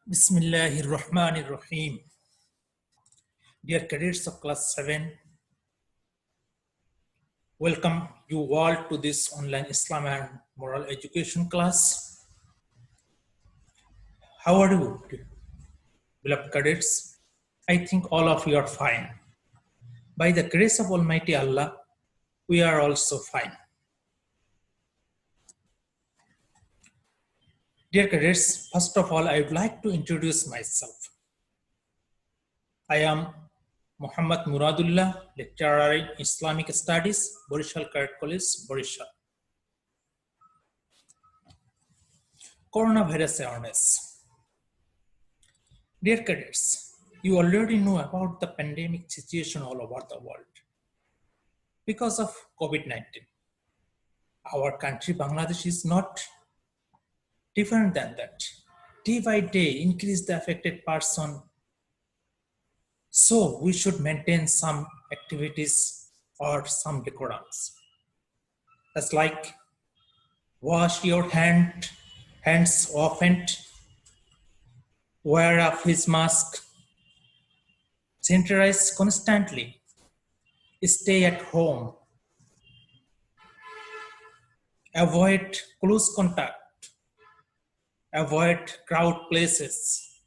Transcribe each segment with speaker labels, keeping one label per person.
Speaker 1: Bismillahir Rahmanir Rahim. Dear cadets of class 7, welcome you all to this online Islam and moral education class. How are you, beloved cadets? I think all of you are fine. By the grace of Almighty Allah, we are also fine. Dear cadets, first of all, I would like to introduce myself. I am Muhammad Muradullah, lecturer in Islamic Studies, Borishal Cadet College, Borishal. Coronavirus awareness. Dear cadets, you already know about the pandemic situation all over the world. Because of COVID-19, our country, Bangladesh, is not different than that. Day by day, increase the affected person. So we should maintain some activities or some decorums. That's like wash your hands often, wear a face mask, sanitize constantly, stay at home, avoid close contact, avoid crowd places,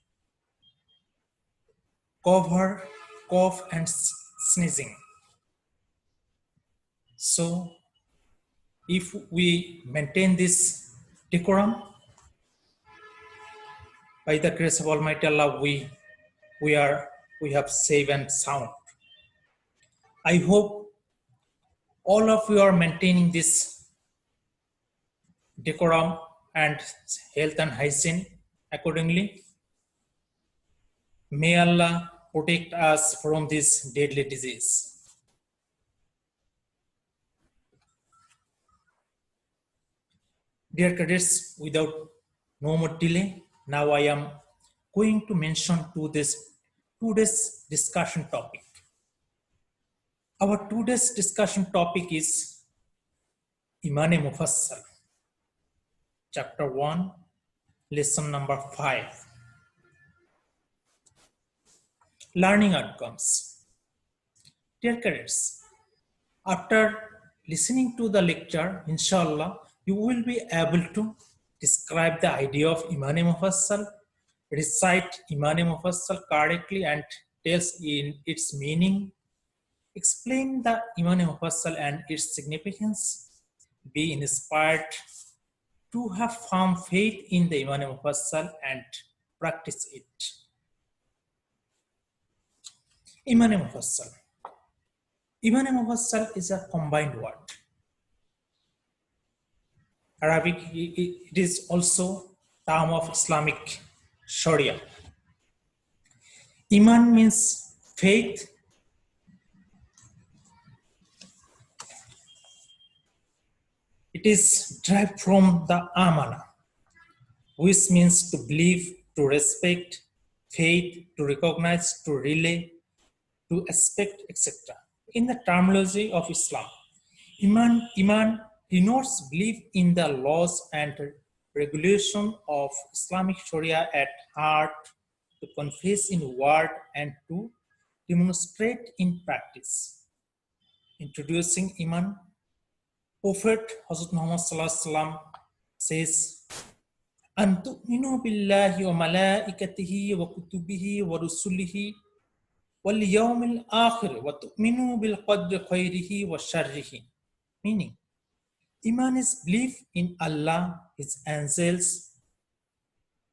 Speaker 1: cover cough and sneezing. So if we maintain this decorum, by the grace of Almighty Allah, we have safe and sound. I hope all of you are maintaining this decorum and health and hygiene accordingly. May Allah protect us from this deadly disease. Dear cadets, without no more delay, now I am going to mention today's discussion topic. Our today's discussion topic is Iman-e Mufassal, chapter 1, lesson number 5. Learning outcomes. Dear cadets, after listening to the lecture, inshallah, you will be able to describe the idea of Iman-e Mufassal, recite Iman-e Mufassal correctly and tells in its meaning, explain the Iman-e Mufassal and its significance, be inspired to have firm faith in the Iman-e Mufassal and practice it. Iman-e Mufassal. Iman-e Mufassal is a combined word. Arabic, it is also term of Islamic Sharia. Iman means faith. It is derived from the amana, which means to believe, to respect, faith, to recognize, to relay, to expect, etc. In the terminology of Islam, Iman denotes belief in the laws and regulation of Islamic Sharia at heart, to confess in word and to demonstrate in practice. Introducing Iman, Prophet Hazrat Muhammad Sallallahu Alaihi Wasallam says, "An tu'minu billahi wa malaikatihi wa kutubihi wa rusulihi wal yawmil akhir wa tu'minu bil qadri khairihi wa sharrihi." Meaning, Iman is belief in Allah, His angels,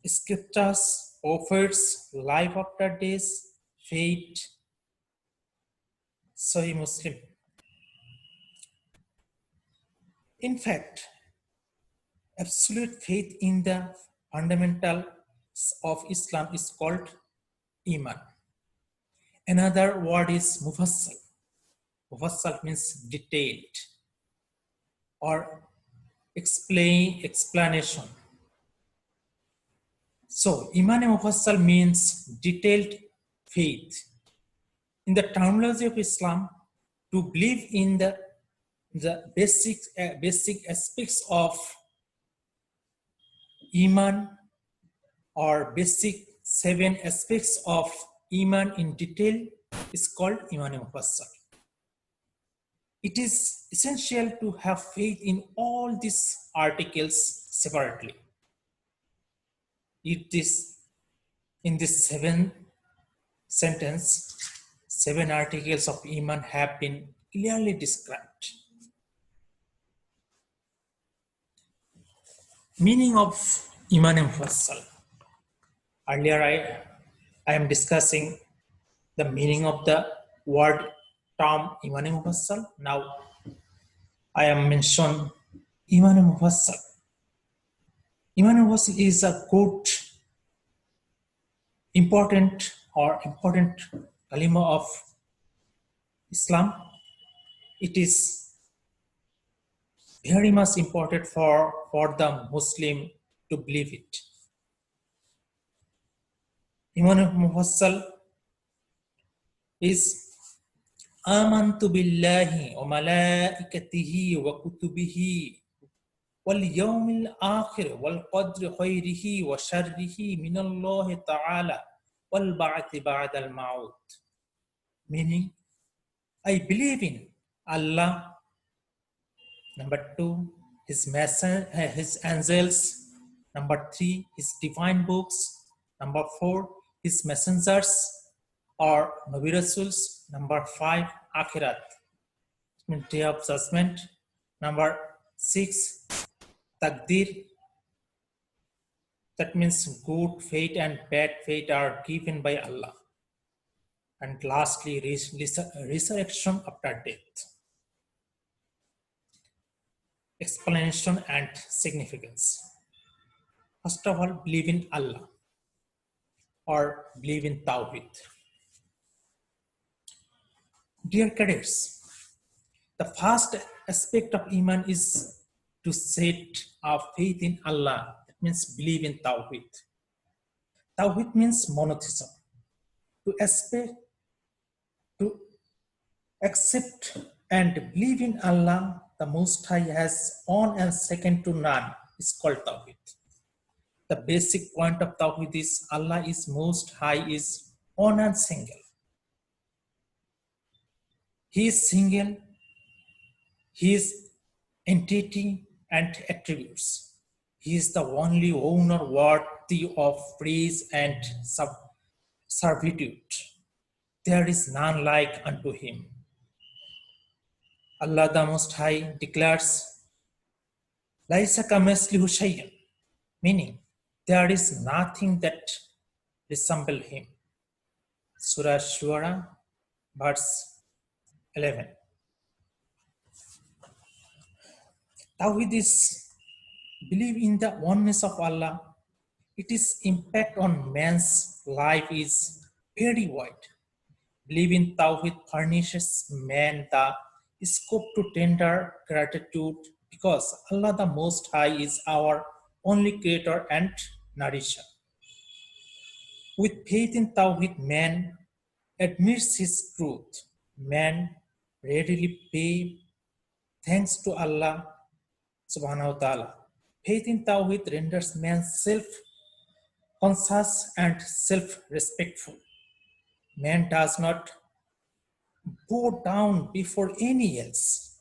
Speaker 1: scriptures, prophets, life after death, fate. Sahih Muslim. In fact, absolute faith in the fundamentals of Islam is called Iman. Another word is Mufassal. Mufassal means detailed or explanation. So, Iman-e Mufassal means detailed faith. In the terminology of Islam, to believe in the basic aspects of Iman or basic 7 aspects of Iman in detail is called Iman Mufassal. It is essential to have faith in all these articles separately. It is in this 7 sentence, 7 articles of Iman have been clearly described. Meaning of Iman Mufassal. Earlier I am discussing the meaning of the word term Iman Mufassal. Now I am mentioning Iman Mufassal. Iman Mufassal is a good, important kalima of Islam. It is very much important for the Muslim to believe it. Iman Mufassal is Amantu billahi wa malaikatihi wa kutubihi wal yawmil akhir wal qadri khairihi wa sharrihi min Allah ta'ala wal ba'thi ba'da al ma'ud. Meaning, I believe in Allah. Number 2, his angels. Number 3, his divine books. Number 4, his messengers or Nabi Rasuls. Number 5, Akhirat, day of judgment. Number 6, Takdir. That means good fate and bad fate are given by Allah. And lastly, resurrection after death. Explanation and significance. First of all, believe in Allah or believe in Tawhid. Dear cadets, the first aspect of Iman is to set our faith in Allah. That means believe in Tawhid. Tawhid means monotheism. To accept and believe in Allah, the Most High has one and second to none, is called Tawhid. The basic point of Tawhid is Allah is Most High, is one and single. He is single, His entity and attributes. He is the only owner worthy of praise and servitude. There is none like unto Him. Allah the Most High declares, Laisa kamithlihi shay'un, meaning there is nothing that resembles Him. Surah Shura, verse 11. Tawhid is believe in the oneness of Allah. Its impact on man's life is very wide. Believe in Tawhid furnishes man the scope to tender gratitude because Allah the Most High is our only creator and nourisher. With faith in Tawhid, man admits his truth. Man readily pay thanks to Allah subhanahu wa ta'ala. Faith in Tawhid renders man self-conscious and self-respectful. Man does not bow down before any else.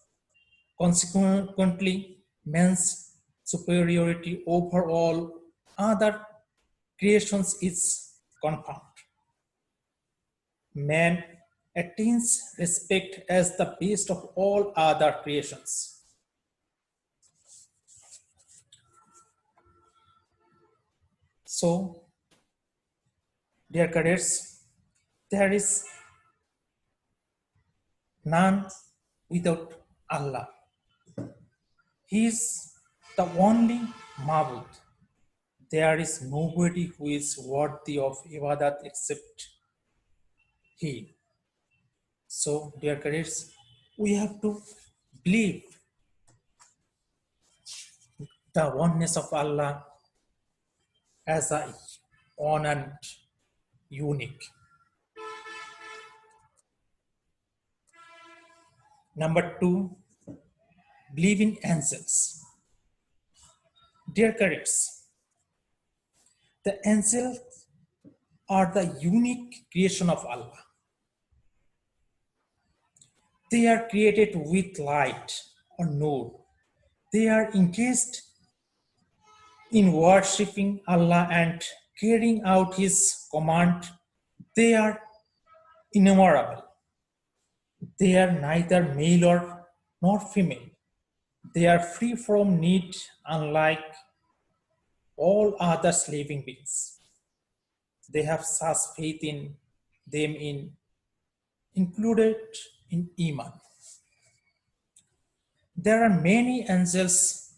Speaker 1: Consequently, man's superiority over all other creations is confirmed. Man attains respect as the best of all other creations. So, dear cadets, there is none without Allah. He is the only Ma'bud. There is nobody who is worthy of ibadat except He. So, dear cadets, we have to believe the oneness of Allah as a one and unique. Number 2, believe in angels. Dear cadets, the angels are the unique creation of Allah. They are created with light or nur. They are engaged in worshipping Allah and carrying out His command. They are innumerable. They are neither male or nor female. They are free from need, unlike all other living beings. They have such faith in them included in Iman. There are many angels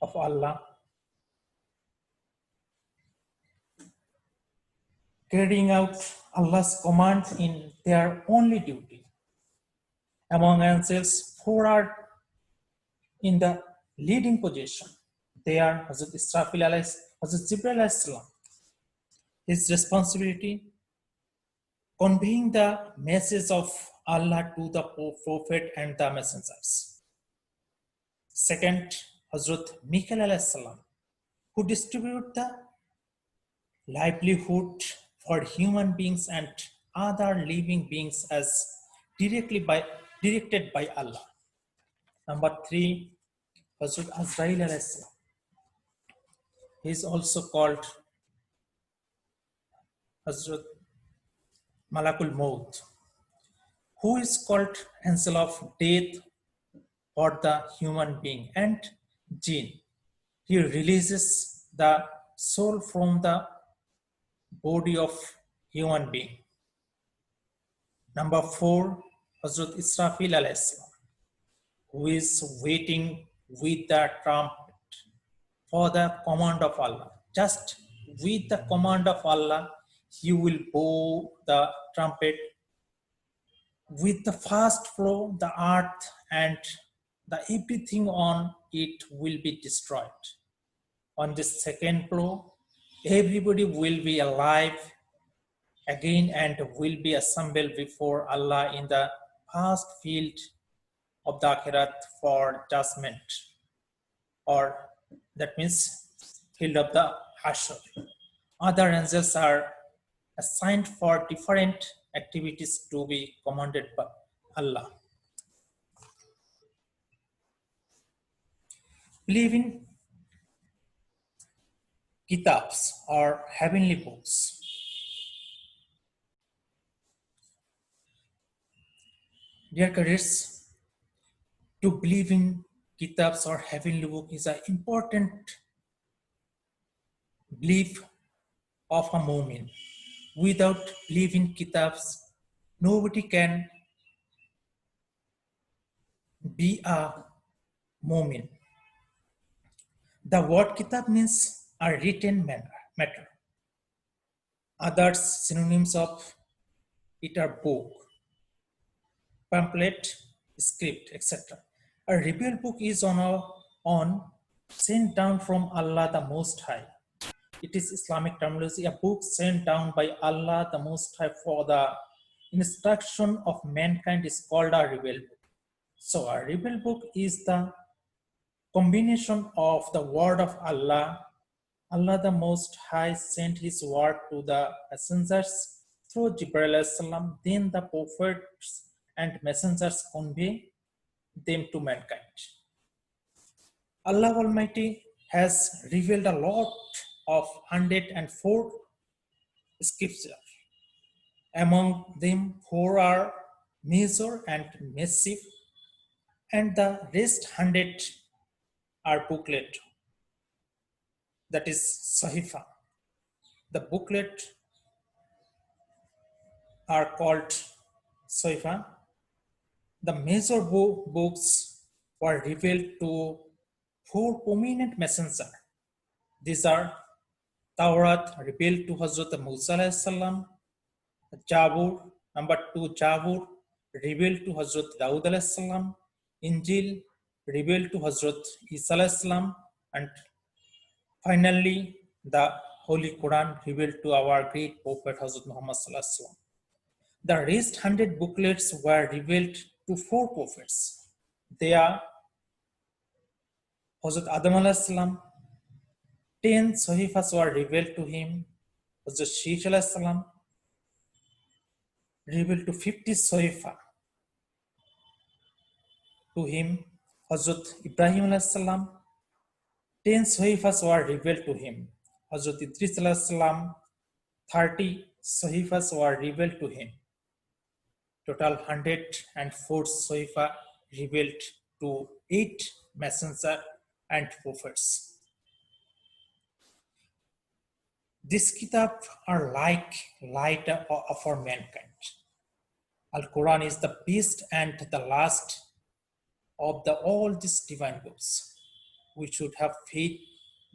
Speaker 1: of Allah carrying out Allah's command in their only duty. Among angels, four are in the leading position. They are Hazrat Israfil Hazrat Jibril alayhis salam. His responsibility conveying the message of Allah to the prophet and the messengers. Second, Hazrat Mikael alayhis salam, who distribute the livelihood for human beings and other living beings as directed by Allah. Number three, Hazrat Azrail alayhis salam. He is also called Hazrat Malakul Maut, who is called angel of death for the human being, and jinn. He releases the soul from the body of human being. Number four, Hazrat Israfil alayhis salam, who is waiting with the trumpet for the command of Allah. Just with the command of Allah, he will blow the trumpet. With the first flow, the earth and the everything on it will be destroyed. On the second flow, everybody will be alive again and will be assembled before Allah in the vast field of the Akhirat for judgment, or that means field of the Hashr. Other angels are assigned for different activities to be commanded by Allah. Believe in kitabs or heavenly books. Dear cadets, to believe in kitabs or heavenly book is an important belief of a mu'min. Without belief in kitabs, nobody can be a mu'min. The word kitab means a written matter. Others synonyms of it are book, pamphlet, script, etc. A revealed book is on sent down from Allah the Most High. It is Islamic terminology, a book sent down by Allah the Most High for the instruction of mankind is called a revealed book. So a revealed book is the combination of the word of Allah. Allah the Most High sent his word to the messengers through Jibril alayhis salam. Then the prophets and messengers convey them to mankind. Allah Almighty has revealed a lot of 104 scriptures. Among them, 4 are major and massive, and the rest 100 are booklet. That is Sahifa. The booklet are called Sahifa. The major books were revealed to 4 prominent messengers. These are Taurat revealed to Hazrat Musa alayhis salam, Jabur, number 2 Jabur revealed to Hazrat Daud alayhis salam, Injil revealed to Hazrat Isa alayhis salam, and finally the Holy Quran revealed to our great Prophet Hazrat Muhammad sallallahu alaihi wasallam. The rest 100 booklets were revealed to 4 prophets. They are Hazrat Adam alayhis salam. 10 Sahifas were revealed to him. Hazrat Sheikh salam revealed to 50 Soifa. To him, Hazrat Ibrahim salam, 10 Sohifas were revealed to him. Hazrat Idris salam, 30 Sohifas were revealed to him. Total 104 Sohifa revealed to 8 messengers and prophets. These kitab are like light for mankind. Al-Quran is the best and the last of all these divine books. We should have faith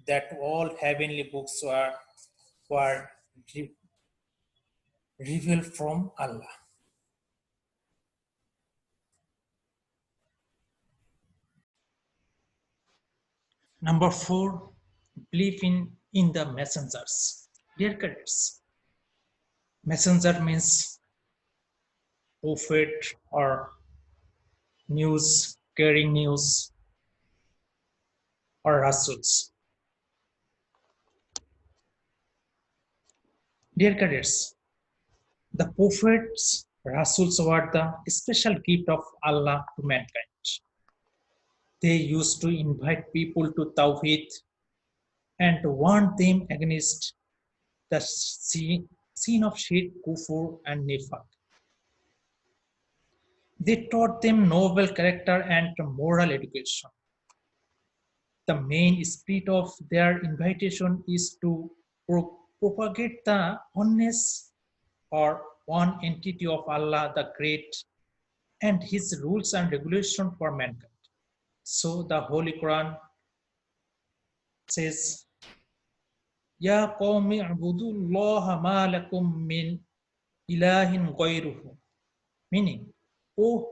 Speaker 1: that all heavenly books were revealed from Allah. Number 4, believe in the messengers. Dear cadets, messenger means prophet or news, carrying news, or rasuls. Dear cadets, the prophets, rasuls were the special gift of Allah to mankind. They used to invite people to Tawheed and warn them against the sin of shirk, kufur, and nifaq. They taught them noble character and moral education. The main spirit of their invitation is to propagate the oneness or one entity of Allah the Great and His rules and regulations for mankind. So the Holy Quran says, Ya qawmi a'budullaha ma lakum min ilahin ghayruhu. Meaning, oh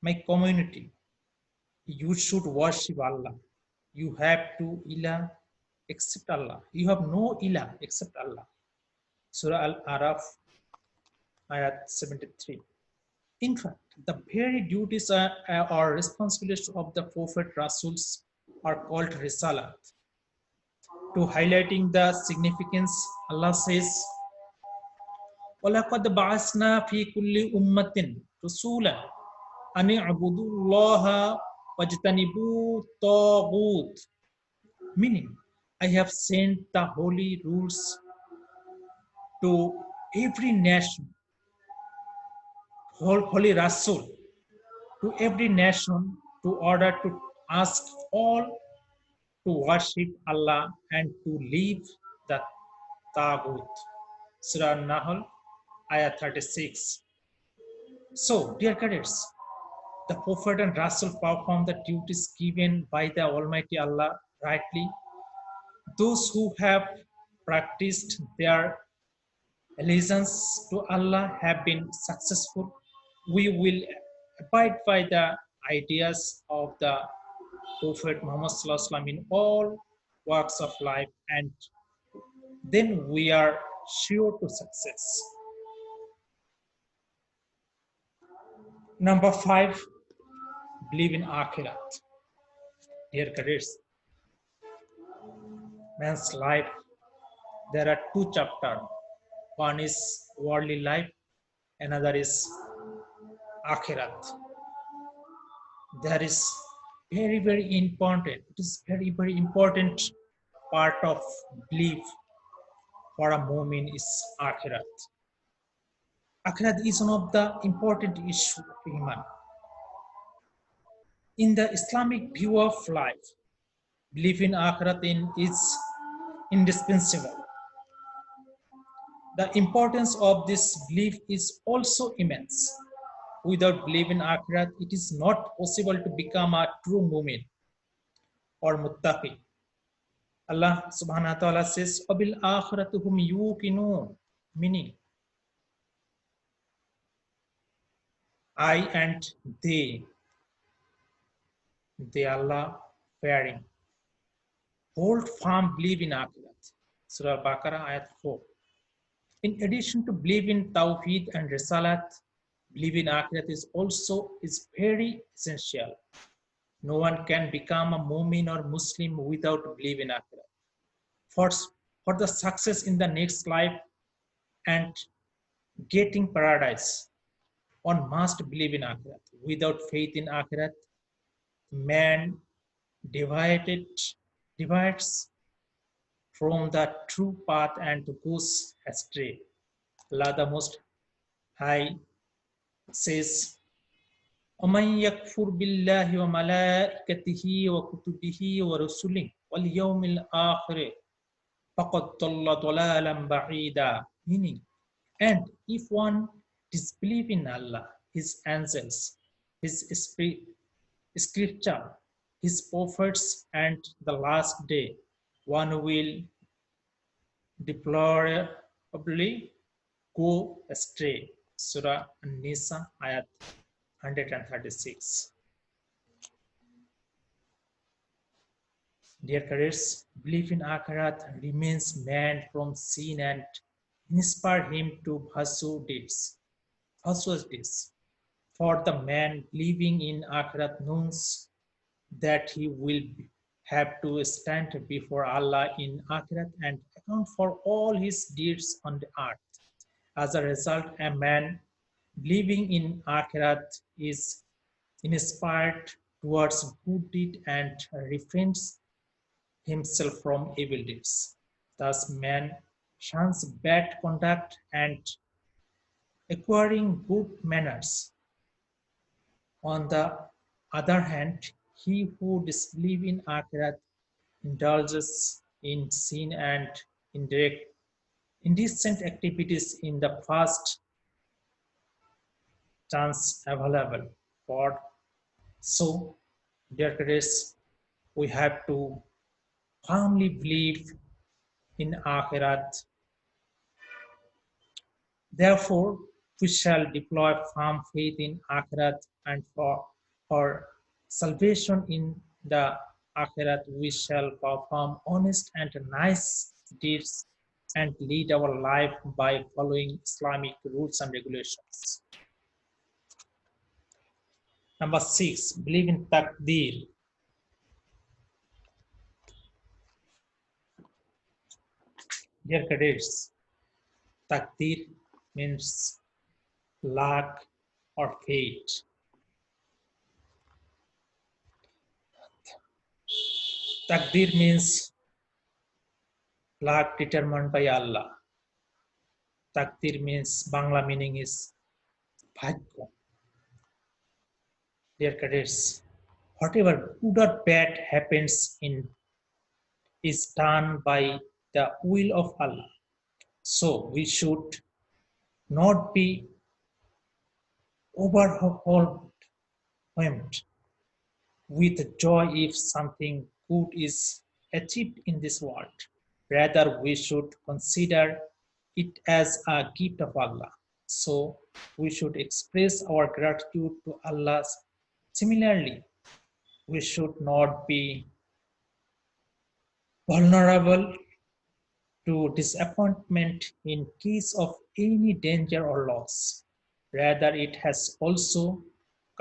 Speaker 1: my community, you should worship Allah. You have to ilah except Allah. You have no ilah except Allah. Surah Al-Araf, ayat 73. In fact, the very duties or responsibilities of the Prophet Rasuls are called Risalat. To highlighting the significance, Allah says, وَلَقَدْ بَعَثْنَا فِي كُلِّ أُمَّةٍ رَسُولًا أَنِ اعْبُدُوا اللَّهَ وَاجْتَنِبُوا الطَّاغُوتَ. Meaning, I have sent the holy rules to every nation, holy Rasul, to every nation to order to ask all to worship Allah and to leave the Taghut. Surah Nahl, ayah 36. So, dear cadets, the Prophet and Rasul perform the duties given by the Almighty Allah rightly. Those who have practiced their allegiance to Allah have been successful. We will abide by the ideas of the Prophet Muhammad in all walks of life, and then we are sure to success. Number 5, believe in Akhirat. Dear cadets, man's life, there are 2 chapters. One is worldly life, another is Akhirat. There is very, very important, it is very, very important part of belief for a mu'min is Akhirat. Akhirat is one of the important issues of Iman. In the Islamic view of life, belief in Akhirat is indispensable. The importance of this belief is also immense. Without belief in Akhirat, it is not possible to become a true mu'min or muttaqi. Allah subhanahu wa ta'ala says, وَبِالْ آخِرَةِ هُمْ يُوقِنُونَ, meaning, I and they Allah fearing, hold firm belief in Akhirat. Surah Al-Baqarah, ayat 4. In addition to believe in Tawheed and Risalat, believe in Akhirat is very essential. No one can become a Mu'min or Muslim without belief in Akhirat. For the success in the next life, and getting paradise. One must believe in Akhirat. Without faith in Akhirat, man divided, divides from the true path and goes astray. Allah the Most High says, وَمَنْ يَكْفُرْ بِاللَّهِ وَمَلَائِكَتِهِ وَكُتُبِهِ وَرُسُلِهِ وَالْيَوْمِ الْآخِرِ فَقَدْ ضَلَّ ضَلَالًا بَعِيدًا. Meaning, and if one disbelieves in Allah, His angels, His scripture, His prophets, and the last day, one will deplorably go astray. Surah An-Nisa, Ayat 136. Dear cadets, belief in Akhirat remains man from sin and inspire him to pursue deeds. Virtuous deeds. For the man believing in Akhirat knows that he will have to stand before Allah in Akhirat and account for all his deeds on the earth. As a result, a man believing in Akhirat is inspired towards good deed and refrains himself from evil deeds. Thus, man shuns bad conduct and acquiring good manners. On the other hand, he who disbelieves in Akhirat indulges in sin and indirect indecent activities in the first chance available. For so, dear cadets, we have to firmly believe in Akhirat. Therefore, we shall deploy firm faith in Akhirat, and for salvation in the Akhirat, we shall perform honest and nice deeds and lead our life by following Islamic rules and regulations. Number 6, believe in Taqdeer. Dear cadets, Taqdeer means luck or fate. Taqdeer means luck determined by Allah. Taqdeer means Bangla meaning is bhagyo. Dear cadets, whatever good or bad happens in is done by the will of Allah. So we should not be overwhelmed with joy if something good is achieved in this world. Rather, we should consider it as a gift of Allah. So we should express our gratitude to Allah. Similarly, we should not be vulnerable to disappointment in case of any danger or loss. Rather, it has also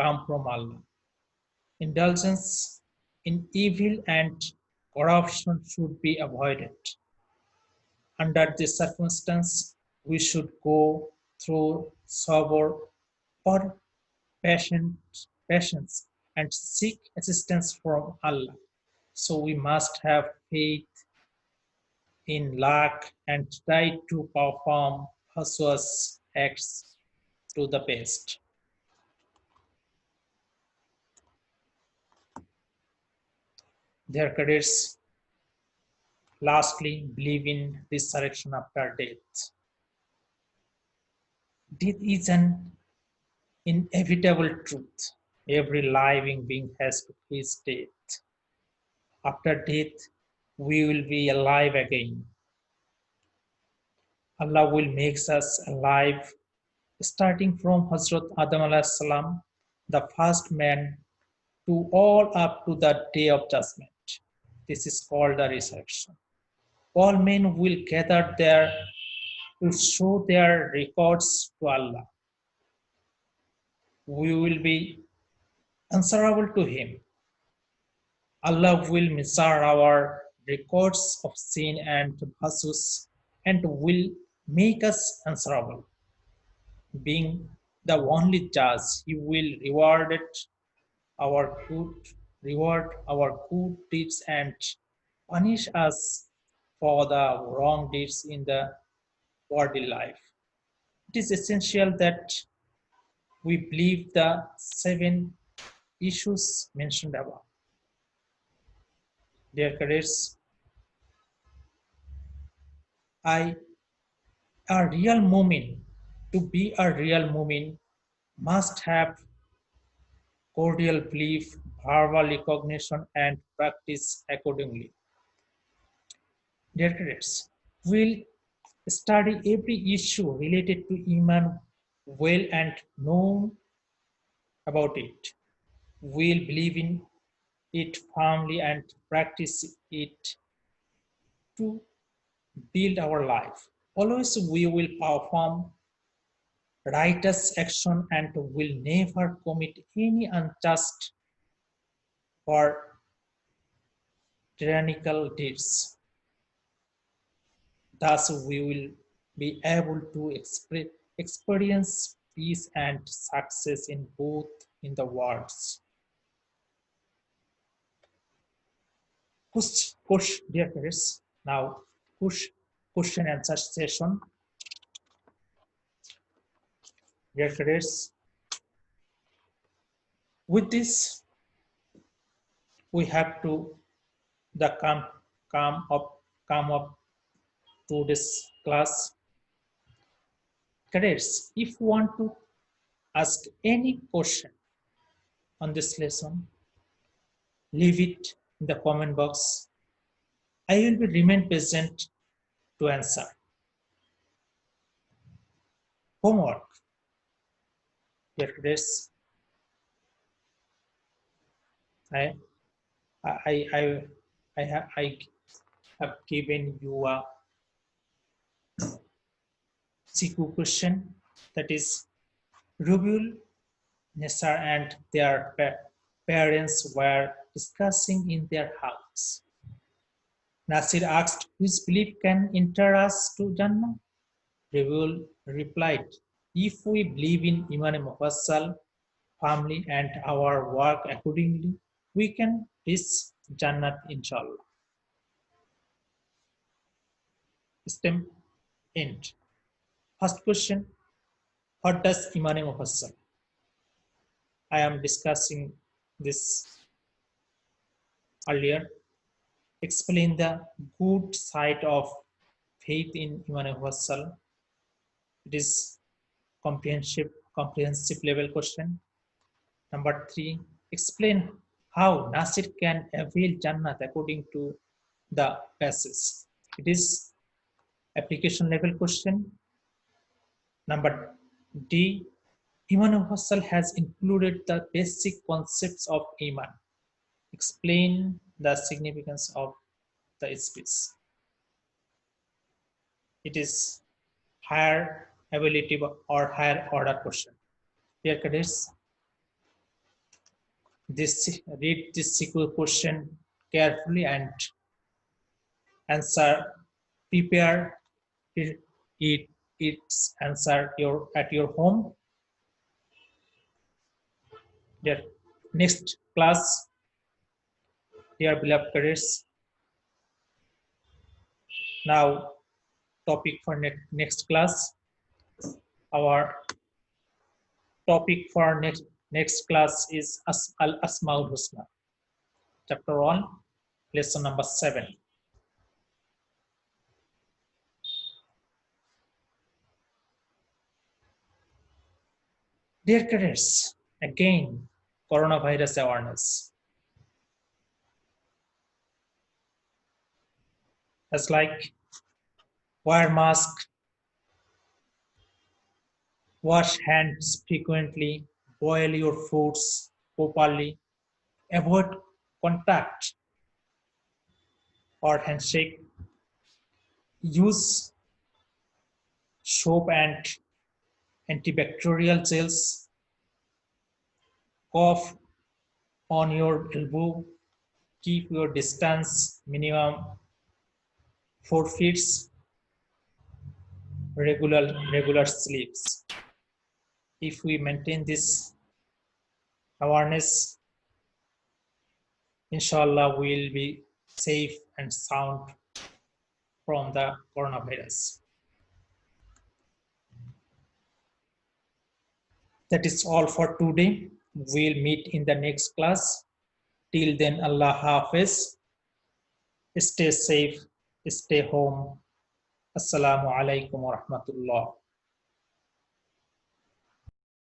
Speaker 1: come from Allah. Indulgence in evil and corruption should be avoided. Under this circumstance, we should go through sober or patience and seek assistance from Allah. So we must have faith in luck and try to perform virtuous acts to the best. Dear cadets, lastly, believe in resurrection after death. Death is an inevitable truth. Every living being has to face death. After death, we will be alive again. Allah will make us alive, starting from Hazrat Adam alayhi salam, the first man, to all up to the day of judgment. This is called the resurrection. All men will gather there to show their records to Allah. We will be answerable to Him. Allah will measure our records of sin and virtues and will make us answerable. Being the only judge, He will our good, reward our good deeds and punish us for the wrong deeds in the worldly life. It is essential that we believe the seven issues mentioned above. Dear cadets, I a real mu'min, to be a real mu'min, must have cordial belief, verbal recognition, and practice accordingly. Dear cadets, we'll study every issue related to Iman well and know about it. We'll believe in it firmly and practice it to build our life. Always we will perform righteous action and will never commit any unjust or tyrannical deeds. Thus, we will be able to experience peace and success in both in the worlds. Push, dear parents. Now, push question answer session. Dear cadets, with this, we have to the come up to this class. Cadets, if you want to ask any question on this lesson, leave it in the comment box. I will be remain present to answer. Homework. Dear cadets, I I I I have given you a CQ question, that is Rubiul Nessar and their parents were discussing in their house. Nasir asked, which belief can enter us to Jannah? Rubiul replied, if we believe in Iman Mufassal, family and our work accordingly, we can reach Jannat inshallah. Stem end. First question, what does Iman Mufassal? I am discussing this earlier. Explain the good side of faith in Iman Mufassal. It is comprehensive level question. Number 3, explain how Nasir can avail Jannat according to the passage. It is application level question. Number D, Iman Mufassal has included the basic concepts of Iman. Explain the significance of the speech. It is higher ability or higher order question. Dear cadets, read this sequel question carefully and answer. Prepare its answer at your home. Dear next class, dear beloved cadets. Now, topic for next class. Our topic for next class is Al Asmaul Husna. Chapter 1, lesson number 7. Dear cadets, again, coronavirus awareness. As like wear mask, wash hands frequently, boil your foods properly, avoid contact or handshake, use soap and antibacterial gels, cough on your elbow, keep your distance minimum 4 feet, regular sleeps. If we maintain this awareness, inshallah, we will be safe and sound from the coronavirus. That is all for today. We'll meet in the next class. Till then, Allah Hafiz. Stay safe, stay home. Assalamu alaikum wa rahmatullah.